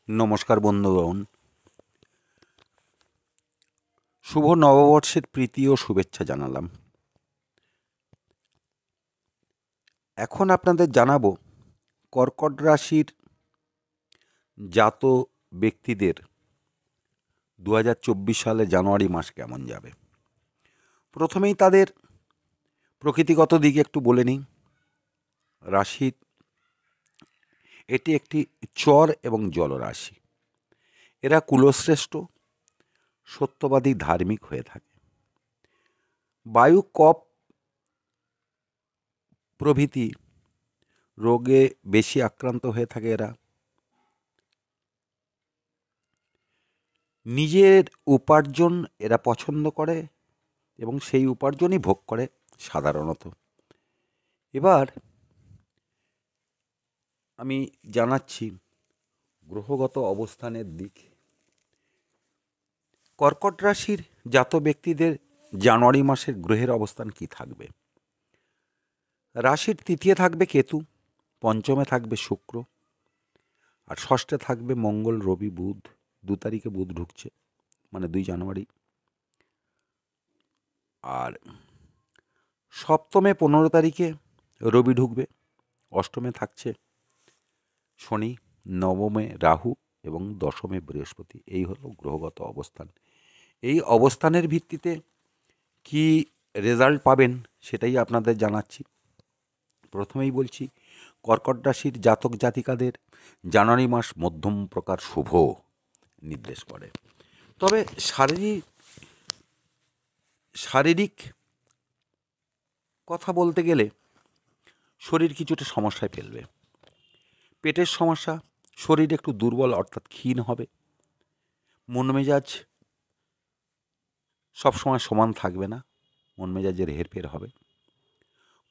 নমস্কার বন্ধুগণ, শুভ নববর্ষের প্রীতি ও শুভেচ্ছা জানালাম। এখন আপনাদের জানাবো কর্কট রাশির জাত ব্যক্তিদের 2024 সালে জানুয়ারি মাস কেমন যাবে। প্রথমেই তাদের প্রকৃতিগত দিকে একটু বলে নিই। রাশির এটি একটি চর এবং জলরাশি। এরা কুলশ্রেষ্ঠ, সত্যবাদী, ধার্মিক হয়ে থাকে। বায়ু, কফ প্রভৃতি রোগে বেশি আক্রান্ত হয়ে থাকে এরা। নিজের উপার্জন এরা পছন্দ করে এবং সেই উপার্জনই ভোগ করে সাধারণত। এবার আমি জানাচ্ছি গ্রহগত অবস্থানের দিক। কর্কট রাশির জাত ব্যক্তিদের জানুয়ারি মাসের গ্রহের অবস্থান কি থাকবে। রাশির তৃতীয় থাকবে কেতু, পঞ্চমে থাকবে শুক্র, আর ষষ্ঠে থাকবে মঙ্গল, রবি, বুধ। 2 তারিখে বুধ ঢুকছে, মানে 2 জানুয়ারি। আর সপ্তমে 15 তারিখে রবি ঢুকবে। অষ্টমে থাকছে শনি, নবমে রাহু এবং দশমে বৃহস্পতি। এই হলো গ্রহগত অবস্থান। এই অবস্থানের ভিত্তিতে কি রেজাল্ট পাবেন সেটাই আপনাদের জানাচ্ছি। প্রথমেই বলছি, কর্কট রাশির জাতক জাতিকাদের জানুয়ারি মাস মধ্যম প্রকার শুভ নির্দেশ করে। তবে শারীরিক কথা বলতে গেলে শরীর কিছুটা সমস্যায় ফেলবে। পেটের সমস্যা, শরীর একটু দুর্বল অর্থাৎ ক্ষীণ হবে। মন মেজাজ সবসময় সমান থাকবে না, মন মেজাজের হেরফের হবে।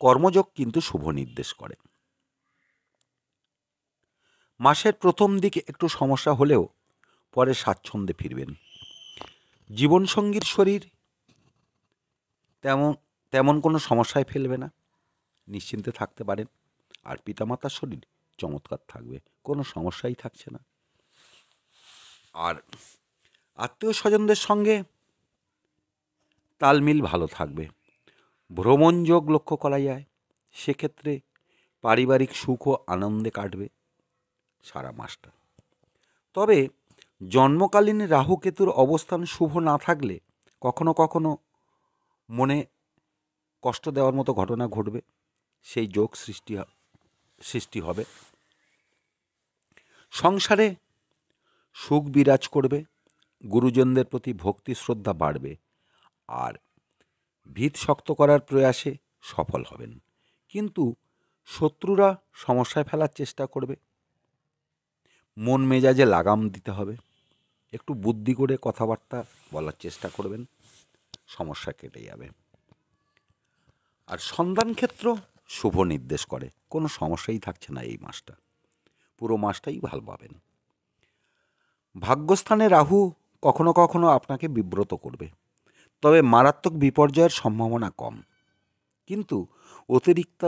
কর্মযোগ কিন্তু শুভ নির্দেশ করে। মাসের প্রথম দিকে একটু সমস্যা হলেও পরে স্বাচ্ছন্দ্যে ফিরবেন। জীবনসঙ্গীর শরীর তেমন তেমন কোনো সমস্যায় ফেলবে না, নিশ্চিন্তে থাকতে পারেন। আর পিতামাতার শরীর চমৎকার থাকবে, কোনো সমস্যাই থাকছে না। আর আত্মীয় স্বজনদের সঙ্গে তালমিল ভালো থাকবে। ভ্রমণ যোগ লক্ষ্য করা যায়, সেক্ষেত্রে পারিবারিক সুখ ও আনন্দে কাটবে সারা মাসটা। তবে জন্মকালীন রাহু কেতুর অবস্থান শুভ না থাকলে কখনো কখনো মনে কষ্ট দেওয়ার মতো ঘটনা ঘটবে, সেই যোগ সৃষ্টি হবে। সংসারে সুখ বিরাজ করবে, গুরুজনদের প্রতি ভক্তি শ্রদ্ধা বাড়বে, আর ভিত শক্ত করার প্রয়াসে সফল হবেন। কিন্তু শত্রুরা সমস্যায় ফেলার চেষ্টা করবে, মন মেজাজে লাগাম দিতে হবে। একটু বুদ্ধি করে কথাবার্তা বলার চেষ্টা করবেন, সমস্যা কেটে যাবে। আর সন্তান ক্ষেত্র শুভ নির্দেশ করে, কোনো সমস্যাই থাকছে না এই মাসটা, পুরো মাসটাই ভালো পাবেন। ভাগ্যস্থানে রাহু কখনো কখনো আপনাকে বিব্রত করবে, তবে মারাত্মক বিপর্যয়ের সম্ভাবনা কম। কিন্তু অতিরিক্ত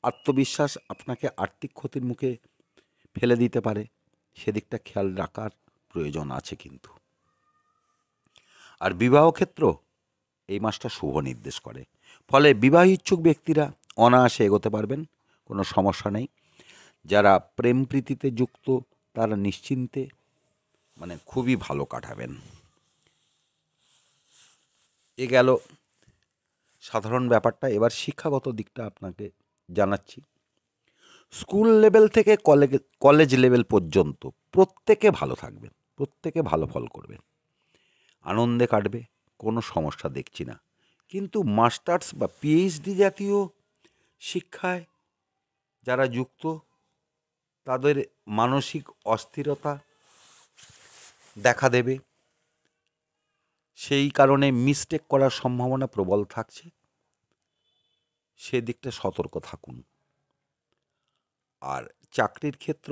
আত্মবিশ্বাস আপনাকে আর্থিক ক্ষতির মুখে ফেলে দিতে পারে, সেদিকটা খেয়াল রাখার প্রয়োজন আছে কিন্তু। আর বিবাহ ক্ষেত্র এই মাসটা শুভ নির্দেশ করে, ফলে বিবাহ ইচ্ছুক ব্যক্তিরা অনায়াসে এগোতে পারবেন, কোনো সমস্যা নেই। যারা প্রেম প্রীতিতে যুক্ত তারা নিশ্চিন্তে খুবই ভালো কাটাবেন। এ গেল সাধারণ ব্যাপারটা। এবার শিক্ষাগত দিকটা আপনাকে জানাচ্ছি। স্কুল লেভেল থেকে কলেজ লেভেল পর্যন্ত প্রত্যেকে ভালো থাকবেন, প্রত্যেকে ভালো ফল করবেন, আনন্দে কাটবে, কোনো সমস্যা দেখছি না। কিন্তু মাস্টার্স বা পিএইচডি জাতীয় শিক্ষায় যারা যুক্ত তাদের মানসিক অস্থিরতা দেখা দেবে, সেই কারণে মিস্টেক করার সম্ভাবনা প্রবল থাকছে, সেদিকটা সতর্ক থাকুন। আর চাকরির ক্ষেত্র,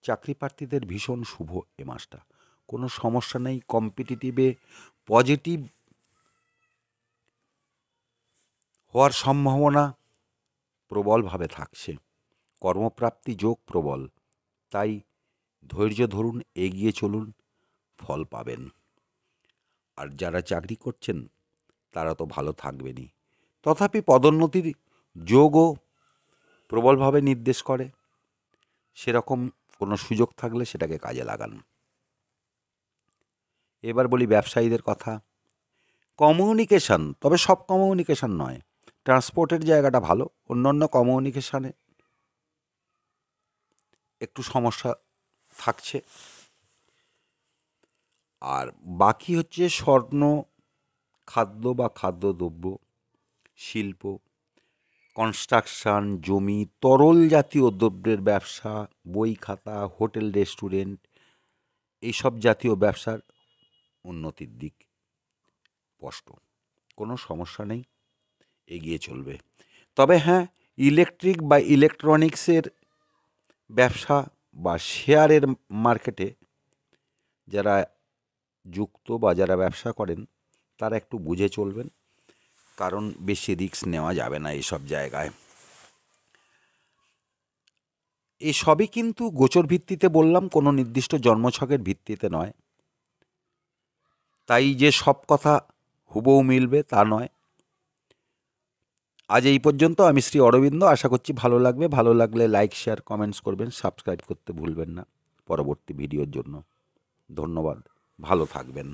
চাকরি প্রার্থীদের ভীষণ শুভ এ মাসটা, কোনো সমস্যা নেই। কম্পিটিটিভে পজিটিভ হওয়ার সম্ভাবনা প্রবলভাবে থাকছে, কর্মপ্রাপ্তি যোগ প্রবল। তাই ধৈর্য ধরুন, এগিয়ে চলুন, ফল পাবেন। আর যারা চাকরি করছেন তারা তো ভালো থাকবেনই, তথাপি পদোন্নতির যোগও প্রবলভাবে নির্দেশ করে। সেরকম কোনো সুযোগ থাকলে সেটাকে কাজে লাগান। এবার বলি ব্যবসায়ীদের কথা। কমিউনিকেশান, তবে সব কমিউনিকেশান নয়, ট্রান্সপোর্টের জায়গাটা ভালো, অন্যান্য কমিউনিকেশানে একটু সমস্যা থাকছে। আর বাকি হচ্ছে স্বর্ণ, খাদ্য বা খাদ্যদ্রব্য, শিল্প, কনস্ট্রাকশন, জমি, তরল জাতীয় দ্রব্যের ব্যবসা, বই খাতা, হোটেল রেস্টুরেন্ট, এইসব জাতীয় ব্যবসার উন্নতির দিক স্পষ্ট, কোনো সমস্যা নেই, এগিয়ে চলবে। তবে হ্যাঁ, ইলেকট্রিক বা ইলেকট্রনিক্সের ব্যবসা বা শেয়ারের মার্কেটে যারা যুক্ত বা যারা ব্যবসা করেন তারা একটু বুঝে চলবেন, কারণ বেশি রিস্ক নেওয়া যাবে না এইসব জায়গায়। এই সবই কিন্তু গোচর ভিত্তিতে বললাম, কোনো নির্দিষ্ট জন্মছকের ভিত্তিতে নয়। তাই যে সব কথা হুবহু মিলবে তা নয়। আজ এই পর্যন্ত। আমি শ্রী অরবিন্দ। আশা করছি ভালো লাগবে। ভালো লাগলে লাইক, শেয়ার, কমেন্টস করবেন, সাবস্ক্রাইব করতে ভুলবেন না পরবর্তী ভিডিওর জন্য। ধন্যবাদ, ভালো থাকবেন।